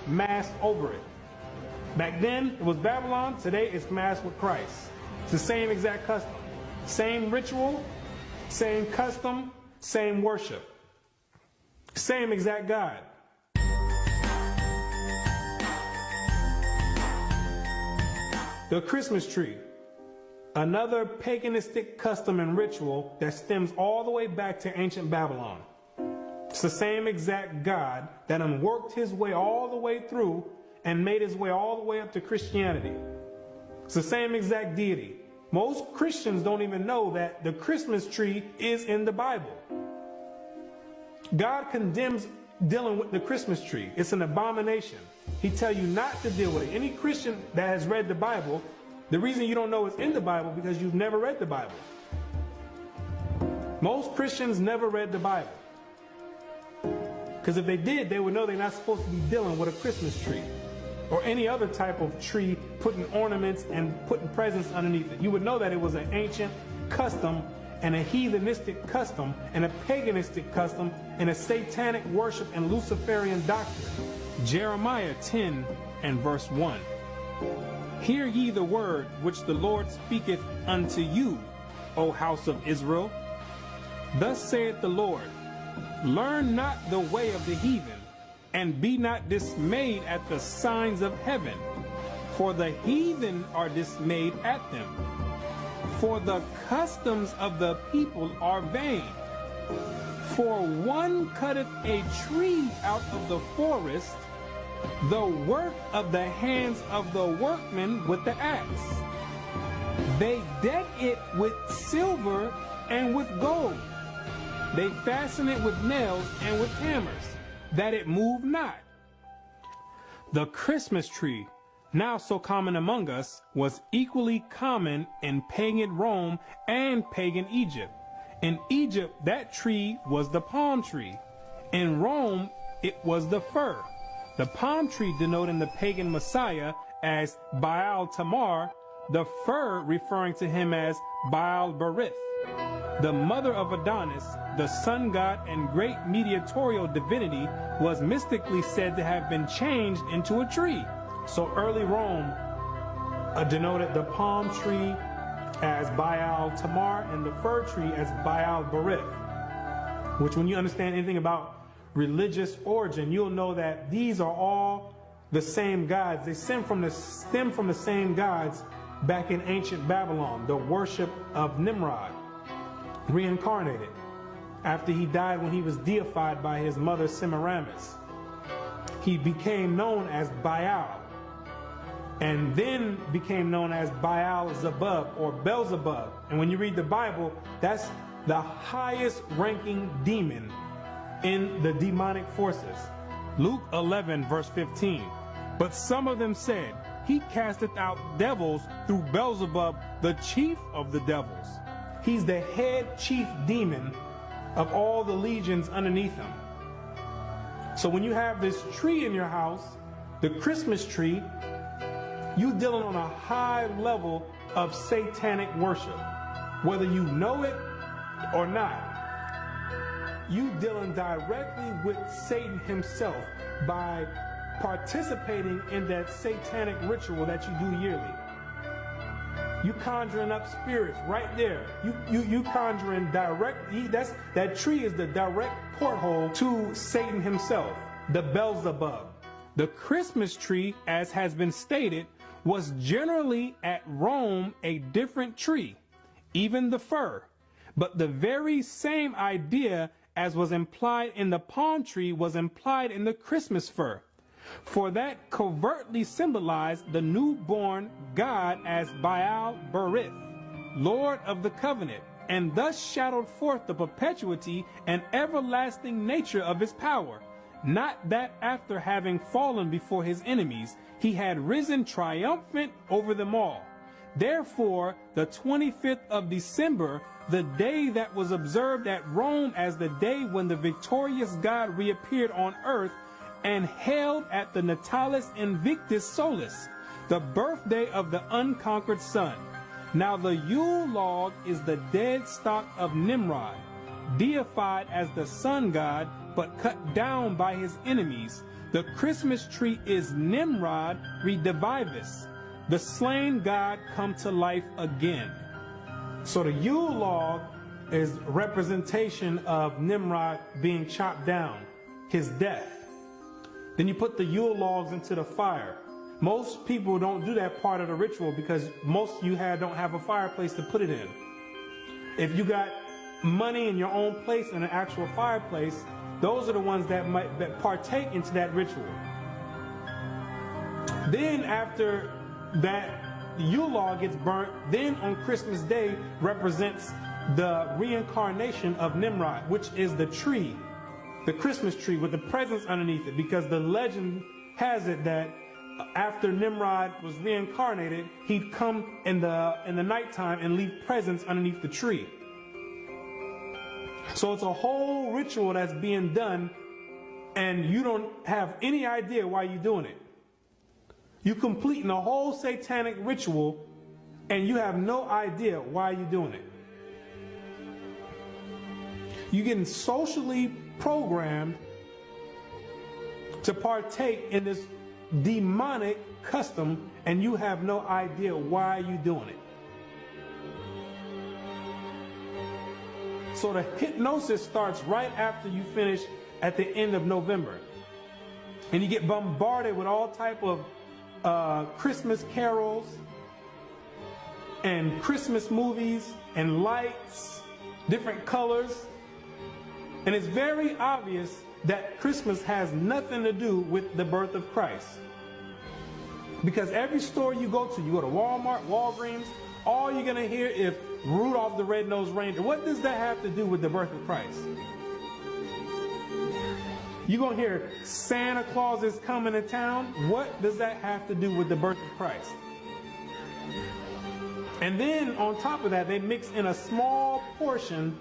Masked over it. Back then, it was Babylon. Today, it's masked with Christ. It's the same exact custom. Same ritual, same custom, same worship. Same exact God. The Christmas tree. Another paganistic custom and ritual that stems all the way back to ancient Babylon. It's the same exact God that worked his way all the way through and made his way all the way up to Christianity. It's the same exact deity. Most Christians don't even know that the Christmas tree is in the Bible. God condemns dealing with the Christmas tree. It's an abomination. He tells you not to deal with it. Any Christian that has read the Bible, the reason you don't know it's in the Bible is because you've never read the Bible. Most Christians never read the Bible. Because if they did, they would know they're not supposed to be dealing with a Christmas tree or any other type of tree, putting ornaments and putting presents underneath it. You would know that it was an ancient custom and a heathenistic custom and a paganistic custom and a satanic worship and Luciferian doctrine. Jeremiah 10 and verse 1. Hear ye the word which the Lord speaketh unto you, O house of Israel. Thus saith the Lord, learn not the way of the heathen, and be not dismayed at the signs of heaven, for the heathen are dismayed at them. For the customs of the people are vain. For one cutteth a tree out of the forest, the work of the hands of the workmen with the axe. They deck it with silver and with gold. They fasten it with nails and with hammers, that it move not. The Christmas tree, now so common among us, was equally common in pagan Rome and pagan Egypt. In Egypt, that tree was the palm tree. In Rome, it was the fir. The palm tree denoting the pagan Messiah as Baal Tamar, the fir referring to him as Baal Berith. The mother of Adonis, the sun god and great mediatorial divinity, was mystically said to have been changed into a tree. So early Rome denoted the palm tree as Baal Tamar and the fir tree as Baal Berith, which when you understand anything about religious origin, you'll know that these are all the same gods. They stem from the same gods back in ancient Babylon, the worship of Nimrod, reincarnated after he died when he was deified by his mother Semiramis. He became known as Baal and then became known as Baal Zebub or Beelzebub. And when you read the Bible, that's the highest ranking demon in the demonic forces. Luke 11 verse 15. But some of them said, he casteth out devils through Beelzebub, the chief of the devils. He's the head chief demon of all the legions underneath him. So when you have this tree in your house, the Christmas tree, you dealing on a high level of satanic worship. Whether you know it or not, you dealing directly with Satan himself by participating in that satanic ritual that you do yearly. You conjuring up spirits right there. You conjuring directly. That tree is the direct porthole to Satan himself, the Beelzebub. The Christmas tree, as has been stated, was generally at Rome a different tree, even the fir. But the very same idea as was implied in the palm tree was implied in the Christmas fir. For that covertly symbolized the newborn God as Baal Berith, Lord of the covenant, and thus shadowed forth the perpetuity and everlasting nature of his power. Not that after having fallen before his enemies, he had risen triumphant over them all. Therefore, the 25th of December, the day that was observed at Rome as the day when the victorious God reappeared on earth, and held at the Natalis Invictus Solis, the birthday of the unconquered sun. Now the Yule log is the dead stock of Nimrod, deified as the sun god, but cut down by his enemies. The Christmas tree is Nimrod redivivus, the slain god come to life again. So the Yule log is representation of Nimrod being chopped down, his death. Then you put the Yule logs into the fire. Most people don't do that part of the ritual because most of you don't have a fireplace to put it in. If you got money in your own place and an actual fireplace, those are the ones that partake into that ritual. Then after that Yule log gets burnt, then on Christmas Day represents the reincarnation of Nimrod, which is the tree, the Christmas tree with the presents underneath it, because the legend has it that after Nimrod was reincarnated, he'd come in the nighttime and leave presents underneath the tree. So it's a whole ritual that's being done, and you don't have any idea why you're doing it. You're completing a whole satanic ritual, and you have no idea why you're doing it. You're getting socially programmed to partake in this demonic custom, and you have no idea why you're doing it. So the hypnosis starts right after you finish at the end of November. And you get bombarded with all type of Christmas carols and Christmas movies and lights, different colors. And it's very obvious that Christmas has nothing to do with the birth of Christ. Because every store you go to Walmart, Walgreens, all you're going to hear is Rudolph the Red-Nosed Reindeer. What does that have to do with the birth of Christ? You're going to hear Santa Claus is coming to town. What does that have to do with the birth of Christ? And then on top of that, they mix in a small portion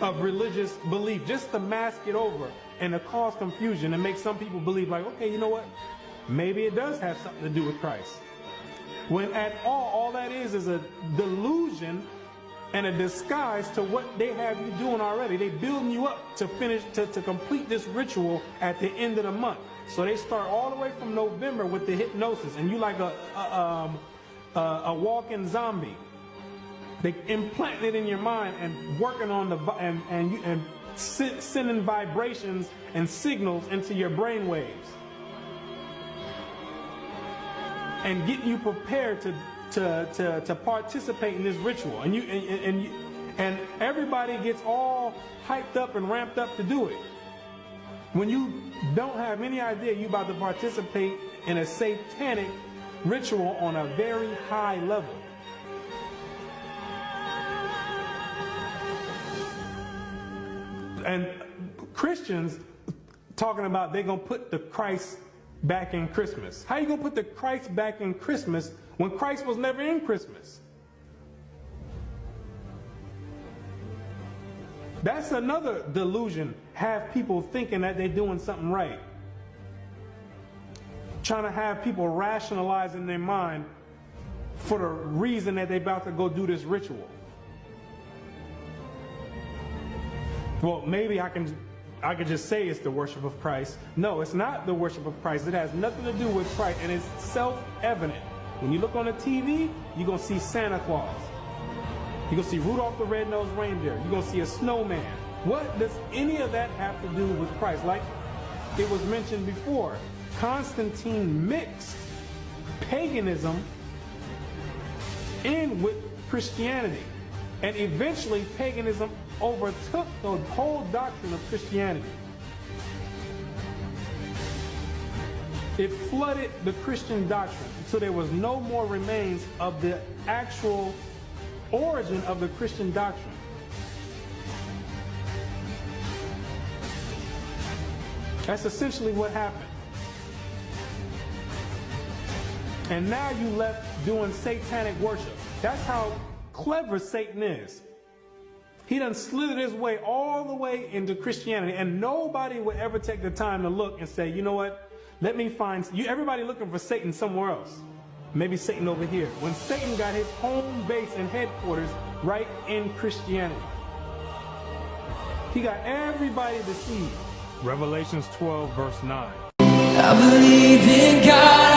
of religious belief just to mask it over and to cause confusion and make some people believe like, okay, you know what? Maybe it does have something to do with Christ. When at all that is a delusion and a disguise to what they have you doing already. They building you up to finish, to complete this ritual at the end of the month. So they start all the way from November with the hypnosis, and you like a walking zombie. They implant it in your mind and working on the sending vibrations and signals into your brain waves, and getting you prepared to participate in this ritual. And everybody gets all hyped up and ramped up to do it, when you don't have any idea you're about to participate in a satanic ritual on a very high level. And Christians talking about they're going to put the Christ back in Christmas. How you going to put the Christ back in Christmas when Christ was never in Christmas? That's another delusion. Have people thinking that they're doing something right. Trying to have people rationalize in their mind for the reason that they're about to go do this ritual. Well, maybe I could just say it's the worship of Christ. No, it's not the worship of Christ. It has nothing to do with Christ, and it's self-evident. When you look on the TV, you're going to see Santa Claus. You're going to see Rudolph the Red-Nosed Reindeer. You're going to see a snowman. What does any of that have to do with Christ? Like it was mentioned before, Constantine mixed paganism in with Christianity. And eventually paganism overtook the whole doctrine of Christianity. It flooded the Christian doctrine, so there was no more remains of the actual origin of the Christian doctrine. That's essentially what happened. And now you left doing satanic worship. That's how clever Satan is. He done slithered his way all the way into Christianity, and nobody would ever take the time to look and say, you know what, let me find you. Everybody looking for Satan somewhere else. Maybe Satan over here. When Satan got his home base and headquarters right in Christianity. He got everybody deceived. Revelations 12, verse 9. I believe in God.